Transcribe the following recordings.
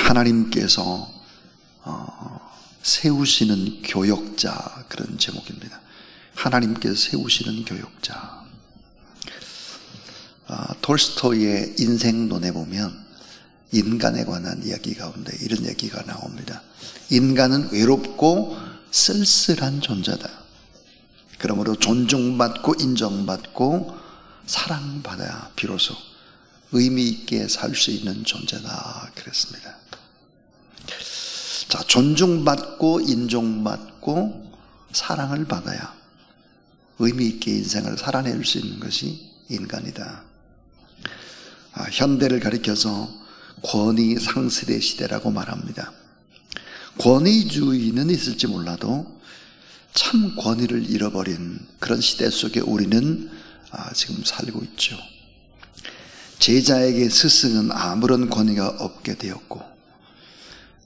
하나님께서 세우시는 교역자, 그런 제목입니다. 하나님께서 세우시는 교역자. 톨스토이의 인생론에 보면 인간에 관한 이야기 가운데 이런 얘기가 나옵니다. 인간은 외롭고 쓸쓸한 존재다. 그러므로 존중받고 인정받고 사랑받아야 비로소 의미 있게 살 수 있는 존재다 그랬습니다. 자, 존중받고 인정받고 사랑을 받아야 의미 있게 인생을 살아낼 수 있는 것이 인간이다. 현대를 가리켜서 권위 상실의 시대라고 말합니다. 권위주의는 있을지 몰라도 참 권위를 잃어버린 그런 시대 속에 우리는 지금 살고 있죠. 제자에게 스승은 아무런 권위가 없게 되었고,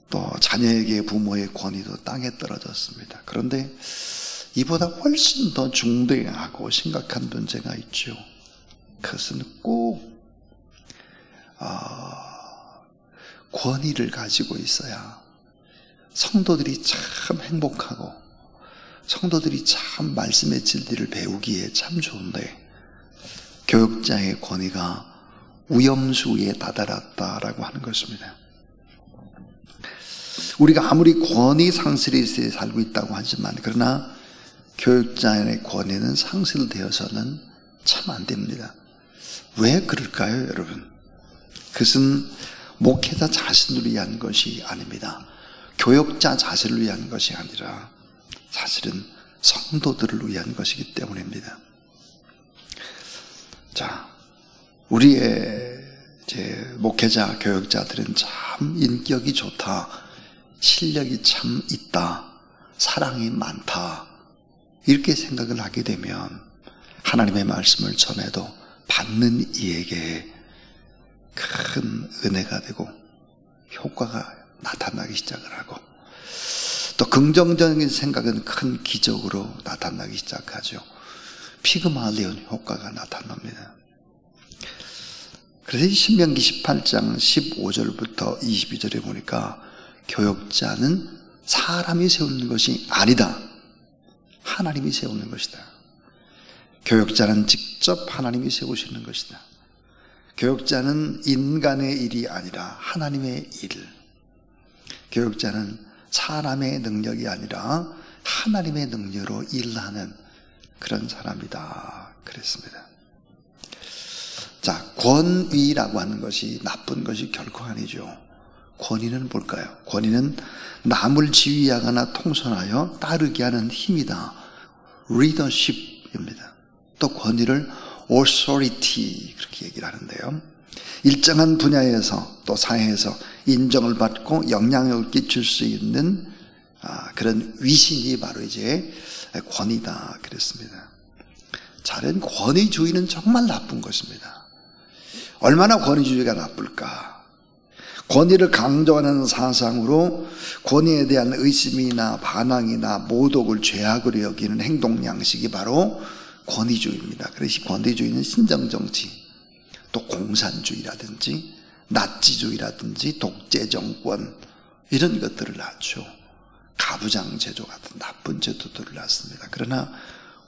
또 자녀에게 부모의 권위도 땅에 떨어졌습니다. 그런데 이보다 훨씬 더 중대하고 심각한 문제가 있죠. 그것은 꼭 권위를 가지고 있어야 성도들이 참 행복하고 성도들이 참 말씀의 진리를 배우기에 참 좋은데, 교역자의 권위가 위험수위에 다다랐다라고 하는 것입니다. 우리가 아무리 권위 상실의 시대에 살고 있다고 하지만, 그러나 교역자의 권위는 상실되어서는 참 안 됩니다. 왜 그럴까요, 여러분? 그것은 목회자 자신을 위한 것이 아닙니다. 교역자 자신을 위한 것이 아니라 사실은 성도들을 위한 것이기 때문입니다. 자, 우리의 목회자, 교역자들은 참 인격이 좋다, 실력이 참 있다, 사랑이 많다, 이렇게 생각을 하게 되면 하나님의 말씀을 전해도 받는 이에게 큰 은혜가 되고 효과가 나타나기 시작을 하고, 또 긍정적인 생각은 큰 기적으로 나타나기 시작하죠. 피그말리온 효과가 나타납니다. 그래서 신명기 18장 15절부터 22절에 보니까 교역자는 사람이 세우는 것이 아니다, 하나님이 세우는 것이다. 교역자는 직접 하나님이 세우시는 것이다. 교역자는 인간의 일이 아니라 하나님의 일, 교역자는 사람의 능력이 아니라 하나님의 능력으로 일하는 그런 사람이다 그랬습니다. 자, 권위라고 하는 것이 나쁜 것이 결코 아니죠. 권위는 뭘까요? 권위는 남을 지휘하거나 통솔하여 따르게 하는 힘이다. 리더십입니다. 또 권위를 authority 그렇게 얘기를 하는데요, 일정한 분야에서 또 사회에서 인정을 받고 영향력을 끼칠 수 있는 그런 위신이 바로 이제 권위다 그랬습니다. 잘은 권위주의는 정말 나쁜 것입니다. 얼마나 권위주의가 나쁠까? 권위를 강조하는 사상으로 권위에 대한 의심이나 반항이나 모독을 죄악으로 여기는 행동 양식이 바로 권위주의입니다. 그래서 권위주의는 신정정치, 또 공산주의라든지 나치주의라든지 독재정권 이런 것들을 낳죠. 가부장제도 같은 나쁜 제도들을 낳습니다. 그러나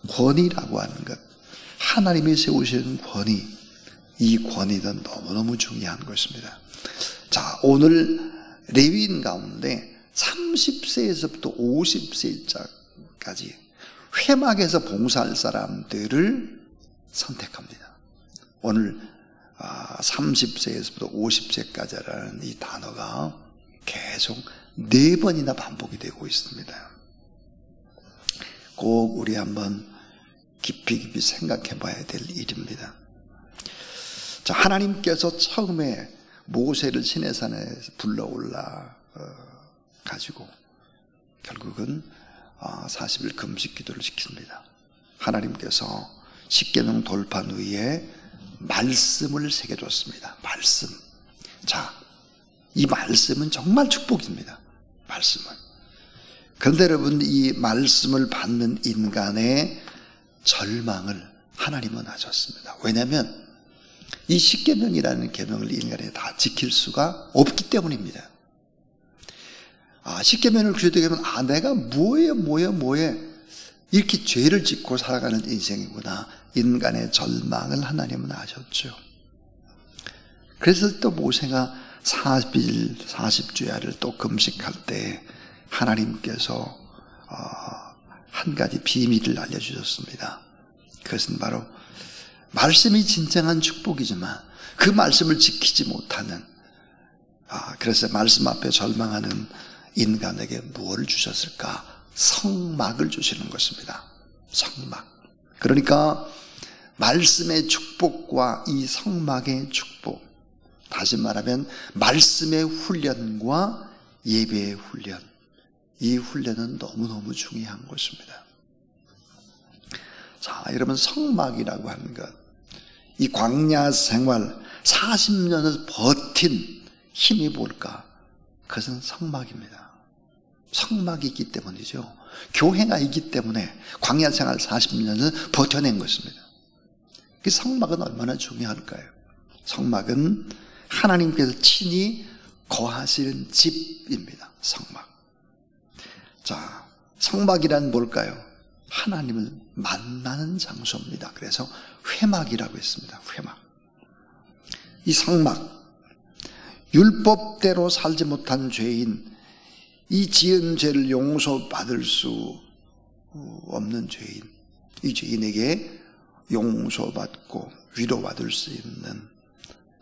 권위라고 하는 것, 하나님이 세우시는 권위, 이 권위는 너무너무 중요한 것입니다. 자, 오늘 레위인 가운데 30세에서부터 50세까지 회막에서 봉사할 사람들을 선택합니다. 오늘 30세에서부터 50세까지라는 이 단어가 계속 4번이나 반복이 되고 있습니다. 꼭 우리 한번 깊이 생각해 봐야 될 일입니다. 자, 하나님께서 처음에 모세를 시내산에 불러올라 가지고 결국은 40일 금식 기도를 시킵니다. 하나님께서 십계명 돌판 위에 말씀을 새겨줬습니다. 말씀. 자, 이 말씀은 정말 축복입니다. 말씀은. 그런데 여러분, 이 말씀을 받는 인간의 절망을 하나님은 하셨습니다. 왜냐하면 이 십계명이라는 계명을 인간이 다 지킬 수가 없기 때문입니다. 쉽게 면을 그려되게 하면 내가 뭐에 이렇게 죄를 짓고 살아가는 인생이구나. 인간의 절망을 하나님은 아셨죠. 그래서 또 모세가 40일 40주야를 또 금식할 때 하나님께서 한 가지 비밀을 알려주셨습니다. 그것은 바로 말씀이 진정한 축복이지만 그 말씀을 지키지 못하는, 그래서 말씀 앞에 절망하는 인간에게 무엇을 주셨을까? 성막을 주시는 것입니다. 성막. 그러니까 말씀의 축복과 이 성막의 축복, 다시 말하면 말씀의 훈련과 예배의 훈련, 이 훈련은 너무너무 중요한 것입니다. 자, 여러분, 성막이라고 하는 것, 이 광야 생활 40년을 버틴 힘이 뭘까? 그것은 성막입니다. 성막이 있기 때문이죠. 교회가 있기 때문에 광야 생활 40년을 버텨낸 것입니다. 그 성막은 얼마나 중요할까요? 성막은 하나님께서 친히 거하시는 집입니다. 성막. 자, 성막이란 뭘까요? 하나님을 만나는 장소입니다. 그래서 회막이라고 했습니다. 회막. 이 성막, 율법대로 살지 못한 죄인, 이 지은 죄를 용서받을 수 없는 죄인, 이 죄인에게 용서받고 위로받을 수 있는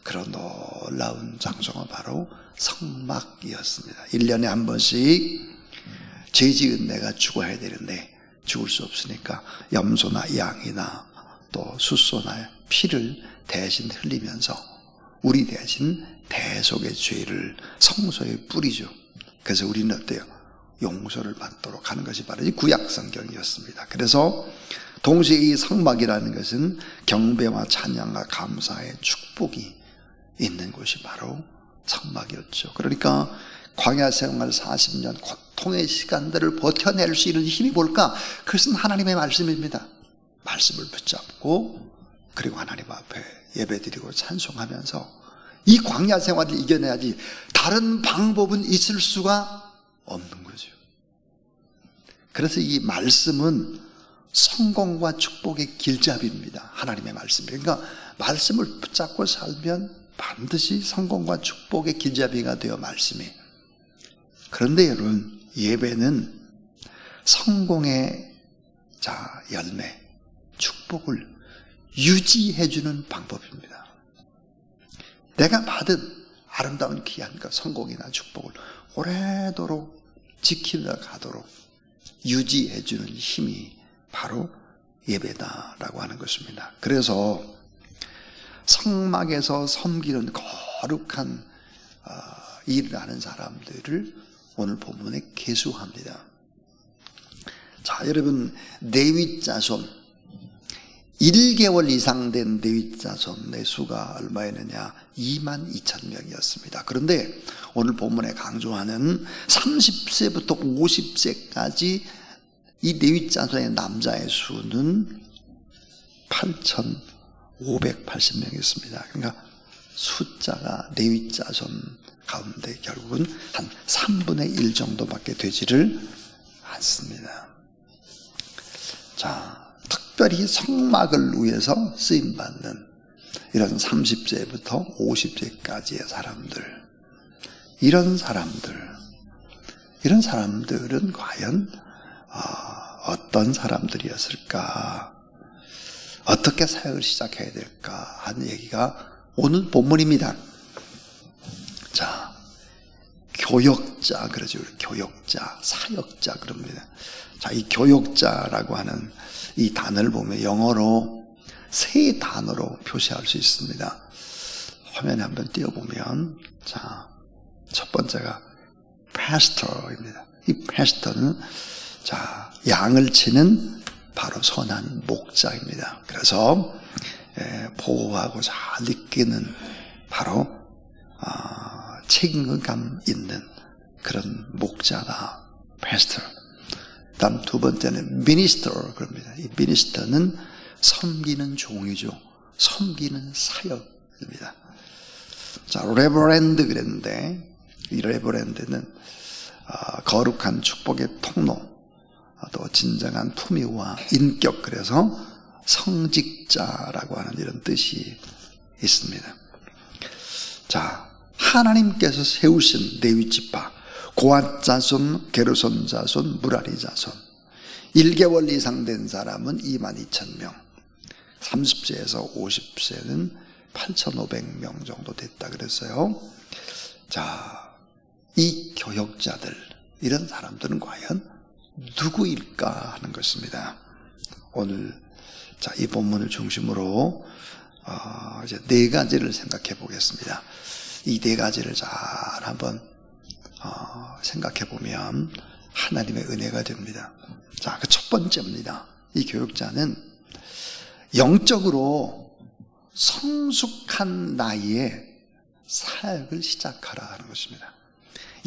그런 놀라운 장소가 바로 성막이었습니다. 1년에 한 번씩 죄 지은 내가 죽어야 되는데 죽을 수 없으니까 염소나 양이나 또 숫소나 피를 대신 흘리면서 우리 대신 대속의 죄를 성소에 뿌리죠. 그래서 우리는 어때요? 용서를 받도록 하는 것이 바로 이 구약 성경이었습니다. 그래서 동시에 이 성막이라는 것은 경배와 찬양과 감사의 축복이 있는 곳이 바로 성막이었죠. 그러니까 광야 생활 40년 고통의 시간들을 버텨낼 수 있는 힘이 뭘까? 그것은 하나님의 말씀입니다. 말씀을 붙잡고 그리고 하나님 앞에 예배드리고 찬송하면서 이 광야 생활을 이겨내야지 다른 방법은 있을 수가 없는 거죠. 그래서 이 말씀은 성공과 축복의 길잡이입니다. 하나님의 말씀. 그러니까 말씀을 붙잡고 살면 반드시 성공과 축복의 길잡이가 되어 말씀이. 그런데 여러분, 예배는 성공의 열매, 축복을 유지해주는 방법입니다. 내가 받은 아름다운 귀한 것, 성공이나 축복을 오래도록 지켜가도록 유지해주는 힘이 바로 예배다라고 하는 것입니다. 그래서 성막에서 섬기는 거룩한 일을 하는 사람들을 오늘 본문에 계수합니다. 자, 여러분, 레위 자손 1개월 이상 된 레위 자손의 수가 얼마였느냐? 22,000명이었습니다. 그런데 오늘 본문에 강조하는 30세부터 50세까지 이 레위 자손의 남자의 수는 8,580명이었습니다. 그러니까 숫자가 레위 자손 가운데 결국은 한 3분의 1 정도밖에 되지를 않습니다. 자, 특별히 성막을 위해서 쓰임받는 이런 30세부터 50세까지의 사람들, 이런 사람들은 과연 어떤 사람들이었을까? 어떻게 사역을 시작해야 될까? 하는 얘기가 오늘 본문입니다. 자, 교역자, 그러죠. 교역자, 사역자, 그럽니다. 자, 이 교역자라고 하는 이 단어를 보면 영어로 세 단어로 표시할 수 있습니다. 화면에 한번 띄워보면, 자, 첫 번째가 pastor입니다. 이 pastor는, 자, 양을 치는 바로 선한 목자입니다. 그래서 보호하고 잘 이끄는 바로 책임감 있는 그런 목자가 pastor. 다음 두 번째는 minister, 그럽니다. 이 minister는 섬기는 종이죠. 섬기는 사역입니다. 자, reverend 그랬는데, 이 reverend는 거룩한 축복의 통로, 또 진정한 품위와 인격, 그래서 성직자라고 하는 이런 뜻이 있습니다. 자, 하나님께서 세우신 레위 지파, 고핫 자손, 게르손 자손, 무라리 자손, 1개월 이상 된 사람은 22,000명, 30세에서 50세는 8,500명 정도 됐다 그랬어요. 자, 이 교역자들, 이런 사람들은 과연 누구일까 하는 것입니다. 오늘 자, 이 본문을 중심으로 이제 4가지를 생각해 보겠습니다. 이 4가지를 잘 한번 생각해 보면 하나님의 은혜가 됩니다. 자, 그 첫 번째입니다. 이 교육자는 영적으로 성숙한 나이에 사역을 시작하라 하는 것입니다.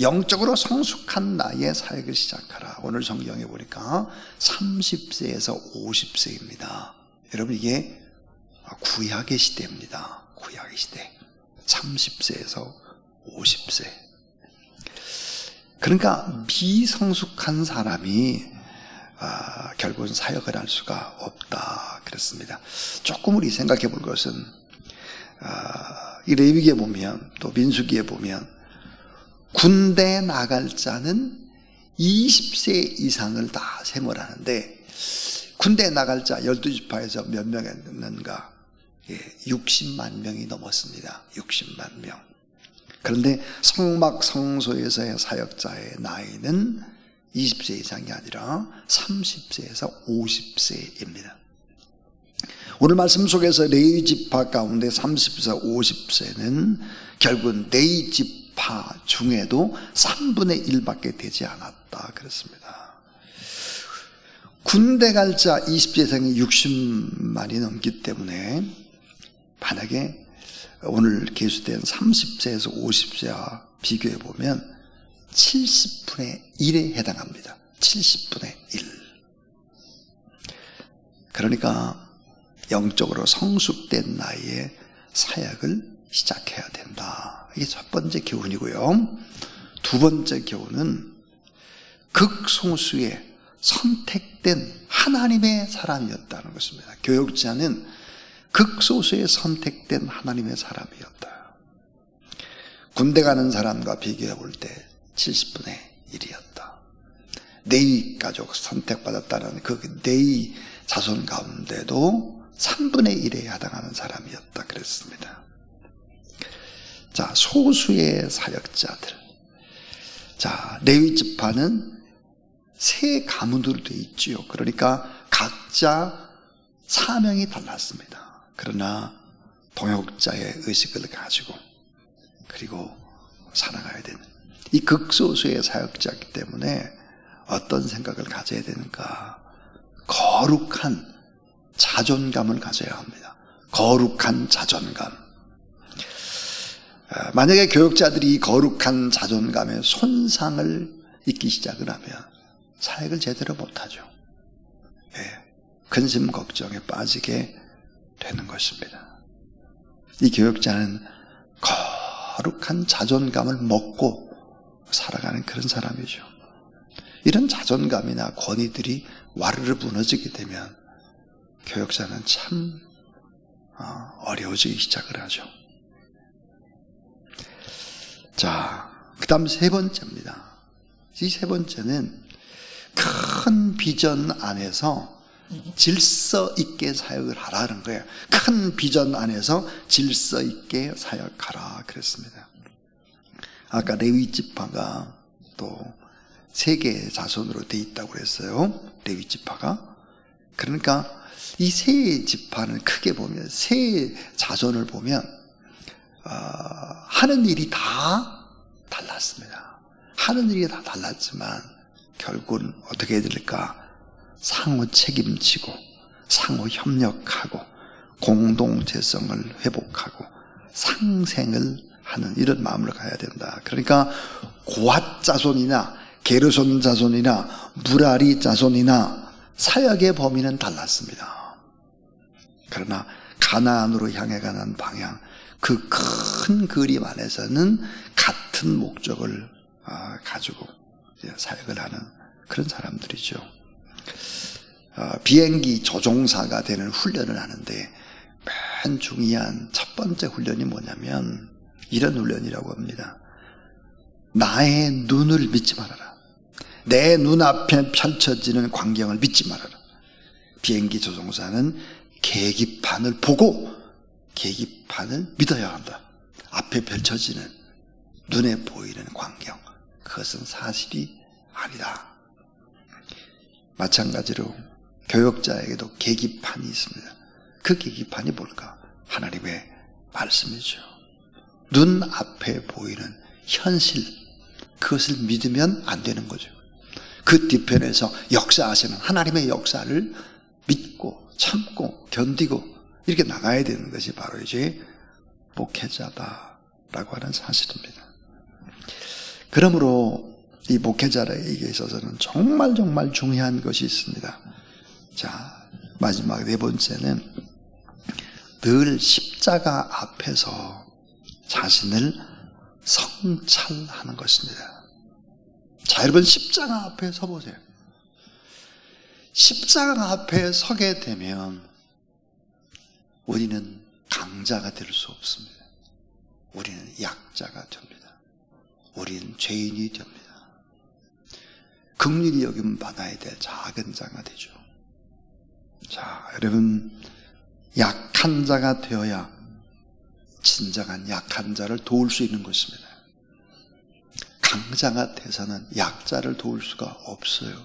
영적으로 성숙한 나이에 사역을 시작하라. 오늘 성경에 보니까 30세에서 50세입니다. 여러분, 이게 구약의 시대입니다. 구약의 시대. 30세에서 50세. 그러니까 미성숙한 사람이 결국은 사역을 할 수가 없다 그랬습니다. 조금 우리 생각해 볼 것은 이 레위기에 보면, 또 민수기에 보면 군대 나갈 자는 20세 이상을 다 세몰하는데, 군대 나갈 자 12지파에서 몇 명이었는가? 60만 명이 넘었습니다. 60만 명. 그런데 성막 성소에서의 사역자의 나이는 20세 이상이 아니라 30세에서 50세입니다. 오늘 말씀 속에서 레위 지파 가운데 30세에서 50세는 결국은 레위 지파 중에도 3분의 1밖에 되지 않았다 그렇습니다. 군대 갈 자 20세 이상이 60만이 넘기 때문에 만약에 오늘 계수된 30세에서 50세와 비교해 보면 70분의 1에 해당합니다. 70분의 1. 그러니까 영적으로 성숙된 나이에 사역을 시작해야 된다. 이게 첫 번째 교훈이고요. 두 번째 교훈은 극소수의 선택된 하나님의 사람이었다는 것입니다. 교역자는 극소수의 선택된 하나님의 사람이었다. 군대 가는 사람과 비교해 볼 때 70분의 1이었다. 레위 가족 선택받았다는 그 레위 자손 가운데도 3분의 1에 해당하는 사람이었다 그랬습니다. 자, 소수의 사역자들. 자, 레위 지파는 세 가문으로 되어 있지요. 그러니까 각자 사명이 달랐습니다. 그러나 동역자의 의식을 가지고 그리고 살아가야 되는 이 극소수의 사역자이기 때문에 어떤 생각을 가져야 되는가? 거룩한 자존감을 가져야 합니다. 거룩한 자존감. 만약에 교역자들이 거룩한 자존감에 손상을 입기 시작을 하면 사역을 제대로 못하죠. 근심 걱정에 빠지게 되는 것입니다. 이 교역자는 거룩한 자존감을 먹고 살아가는 그런 사람이죠. 이런 자존감이나 권위들이 와르르 무너지게 되면 교역자는 참 어려워지기 시작을 하죠. 자, 그 다음 세 번째입니다. 이 세 번째는 큰 비전 안에서 질서 있게 사역을 하라는 거예요. 큰 비전 안에서 질서 있게 사역하라 그랬습니다. 아까 레위 지파가 또 3개의 자손으로 돼 있다고 그랬어요. 레위 지파가. 그러니까 이 세 지파는 크게 보면, 세 자손을 보면 하는 일이 다 달랐습니다. 하는 일이 다 달랐지만 결국은 어떻게 해야 될까? 상호 책임지고 상호 협력하고 공동체성을 회복하고 상생을 하는 이런 마음으로 가야 된다. 그러니까 고핫 자손이나 게르손 자손이나 무라리 자손이나 사역의 범위는 달랐습니다. 그러나 가나안으로 향해 가는 방향, 그 큰 그림 안에서는 같은 목적을 가지고 사역을 하는 그런 사람들이죠. 비행기 조종사가 되는 훈련을 하는데 맨 중요한 첫 번째 훈련이 뭐냐면 이런 훈련이라고 합니다. 나의 눈을 믿지 말아라. 내 눈앞에 펼쳐지는 광경을 믿지 말아라. 비행기 조종사는 계기판을 보고 계기판을 믿어야 한다. 앞에 펼쳐지는 눈에 보이는 광경, 그것은 사실이 아니다. 마찬가지로 교역자에게도 계기판이 있습니다. 그 계기판이 뭘까? 하나님의 말씀이죠. 눈앞에 보이는 현실, 그것을 믿으면 안 되는 거죠. 그 뒤편에서 역사하시는 하나님의 역사를 믿고 참고 견디고 이렇게 나가야 되는 것이 바로 이제 목회자다라고 하는 사실입니다. 그러므로 이 목회자에게 있어서는 정말 중요한 것이 있습니다. 자, 마지막 네 번째는 늘 십자가 앞에서 자신을 성찰하는 것입니다. 자, 여러분 십자가 앞에 서보세요. 십자가 앞에 서게 되면 우리는 강자가 될 수 없습니다. 우리는 약자가 됩니다. 우리는 죄인이 됩니다. 긍휼히 여김 받아야 될 작은 자가 되죠. 자, 여러분 약한 자가 되어야 진정한 약한 자를 도울 수 있는 것입니다. 강자가 돼서는 약자를 도울 수가 없어요.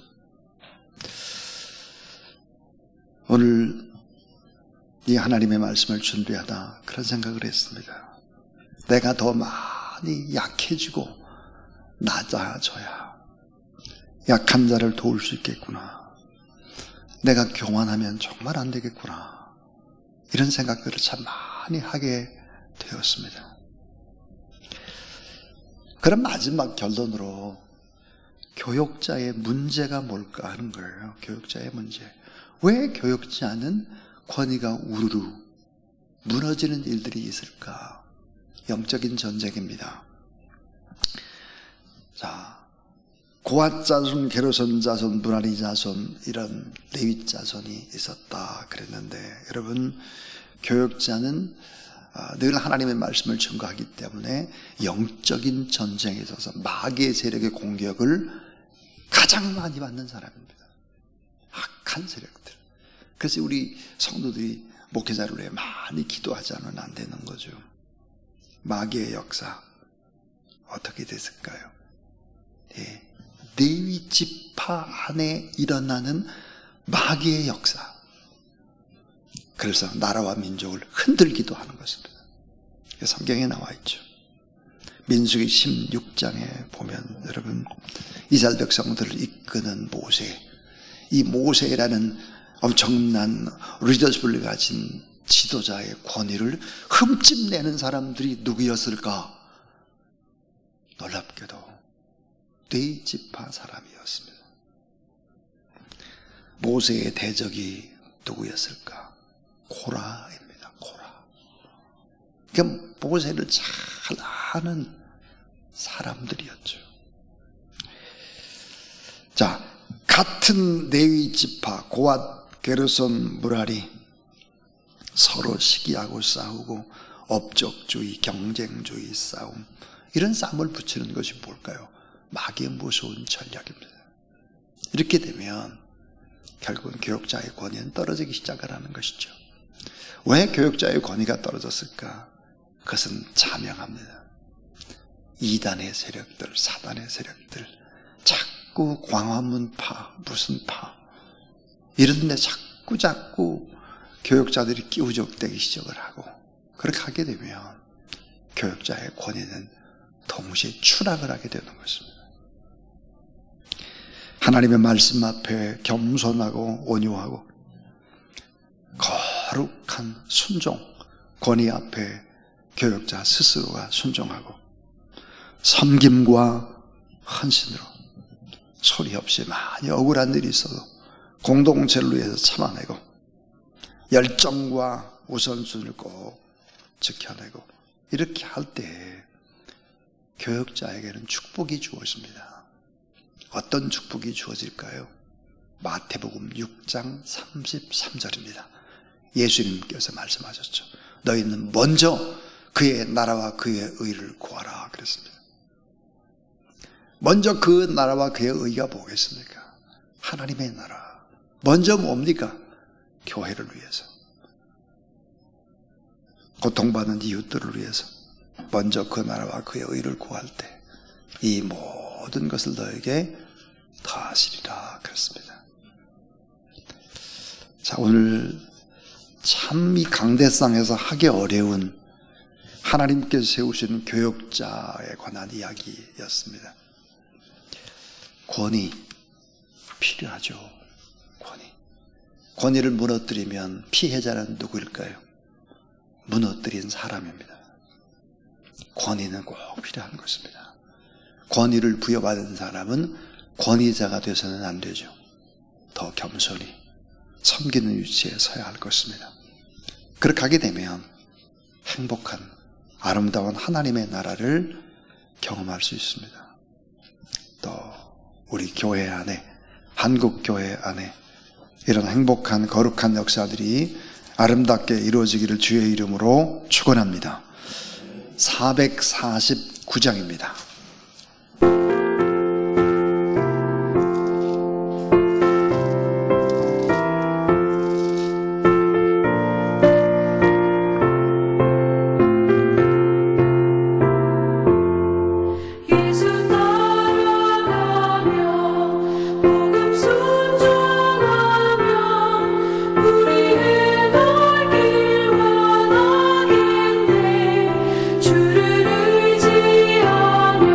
오늘 이 하나님의 말씀을 준비하다 그런 생각을 했습니다. 내가 더 많이 약해지고 낮아져야 약한 자를 도울 수 있겠구나. 내가 교만하면 정말 안 되겠구나. 이런 생각들을 참 많이 하게 되었습니다. 그럼 마지막 결론으로 교역자의 문제가 뭘까 하는 거예요. 교역자의 문제. 왜 교역자는 권위가 우르르 무너지는 일들이 있을까? 영적인 전쟁입니다. 자, 고앗 자손, 게르손 자손, 므라리 자손 이런 레위 자손이 있었다 그랬는데 여러분 교역자는 늘 하나님의 말씀을 증거하기 때문에 영적인 전쟁에 있어서 마귀의 세력의 공격을 가장 많이 받는 사람입니다. 악한 세력들. 그래서 우리 성도들이 목회자를 위해 많이 기도하지 않으면 안 되는 거죠. 마귀의 역사 어떻게 됐을까요? 네. 레위 지파 안에 일어나는 마귀의 역사. 그래서 나라와 민족을 흔들기도 하는 것입니다. 성경에 나와 있죠. 민수기 16장에 보면 여러분 이스라엘 백성들을 이끄는 모세, 이 모세라는 엄청난 리더십을 가진 지도자의 권위를 흠집내는 사람들이 누구였을까? 놀랍게도 레위 지파 사람이었습니다. 모세의 대적이 누구였을까? 고라입니다. 고라. 그러니까 모세를 잘 아는 사람들이었죠. 자, 같은 레위 지파 고앗, 게르손, 므라리 서로 시기하고 싸우고 업적주의, 경쟁주의 싸움 이런 싸움을 붙이는 것이 뭘까요? 마귀의 무서운 전략입니다. 이렇게 되면 결국은 교역자의 권위는 떨어지기 시작을 하는 것이죠. 왜 교역자의 권위가 떨어졌을까? 그것은 자명합니다. 이단의 세력들, 사단의 세력들, 자꾸 광화문파, 무슨 파 이런 데 자꾸 교역자들이 끼우적대기 시작을 하고 그렇게 하게 되면 교역자의 권위는 동시에 추락을 하게 되는 것입니다. 하나님의 말씀 앞에 겸손하고 온유하고 거룩한 순종, 권위 앞에 교역자 스스로가 순종하고 섬김과 헌신으로 소리 없이 많이 억울한 일이 있어도 공동체를 위해서 참아내고 열정과 우선순위를 꼭 지켜내고 이렇게 할 때 교역자에게는 축복이 주어집니다. 어떤 축복이 주어질까요? 마태복음 6장 33절입니다. 예수님께서 말씀하셨죠. 너희는 먼저 그의 나라와 그의 의를 구하라 그랬습니다. 먼저 그 나라와 그의 의가 뭐겠습니까? 하나님의 나라. 먼저 뭡니까? 교회를 위해서, 고통받는 이웃들을 위해서 먼저 그 나라와 그의 의를 구할 때 이 모든 것을 너에게 더하시리라 그랬습니다. 자, 오늘 참 이 강대상에서 하기 어려운 하나님께서 세우시는 교역자에 관한 이야기였습니다. 권위 필요하죠. 권위를 무너뜨리면 피해자는 누구일까요? 무너뜨린 사람입니다. 권위는 꼭 필요한 것입니다. 권위를 부여받은 사람은 권위자가 돼서는 안 되죠. 더 겸손히 섬기는 위치에 서야 할 것입니다. 그렇게 하게 되면 행복한 아름다운 하나님의 나라를 경험할 수 있습니다. 또 우리 교회 안에, 한국 교회 안에 이런 행복한 거룩한 역사들이 아름답게 이루어지기를 주의 이름으로 축원합니다. 449장입니다. 주를 의지하며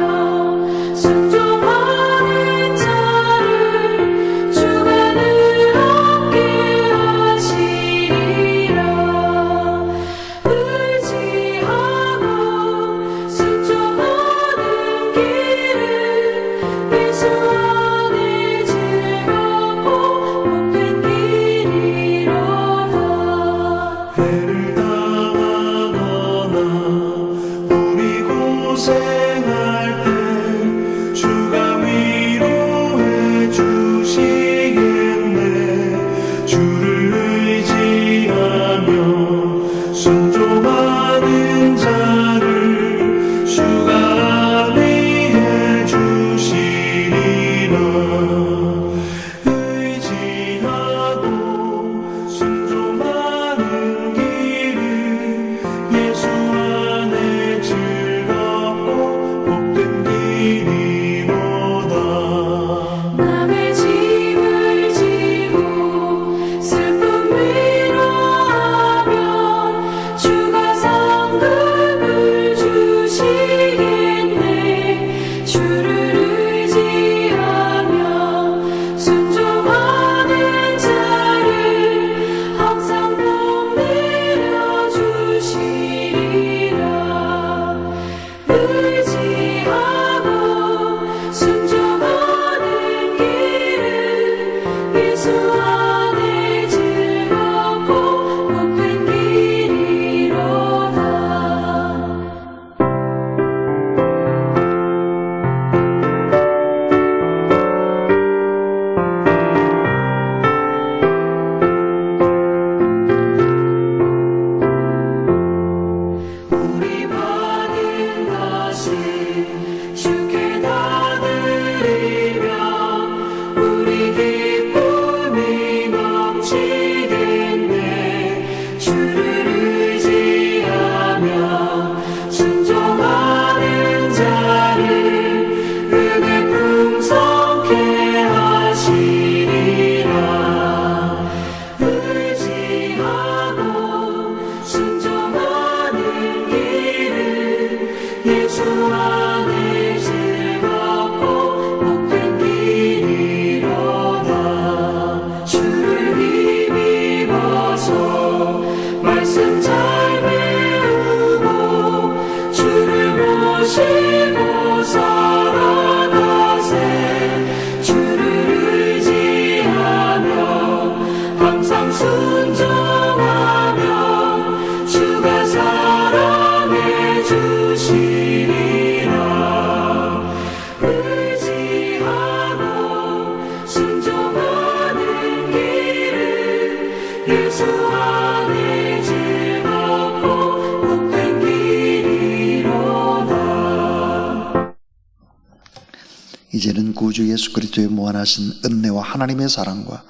이제는 구주 예수 그리스도의 무한하신 은혜와 하나님의 사랑과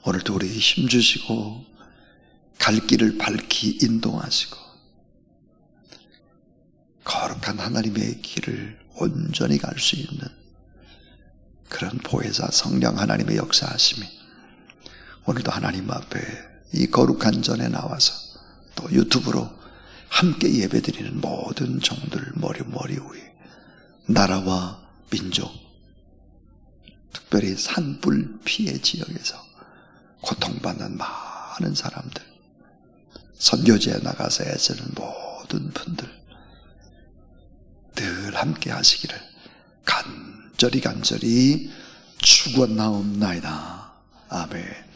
오늘도 우리에게 힘주시고 갈 길을 밝히 인도하시고 거룩한 하나님의 길을 온전히 갈 수 있는 그런 보혜사 성령 하나님의 역사하심이 오늘도 하나님 앞에 이 거룩한 전에 나와서 또 유튜브로 함께 예배드리는 모든 종들 머리 위에 나라와 민족, 특별히 산불 피해 지역에서 고통받는 많은 사람들, 선교지에 나가서 애쓰는 모든 분들 늘 함께 하시기를 간절히 축원하옵나이다. 아멘.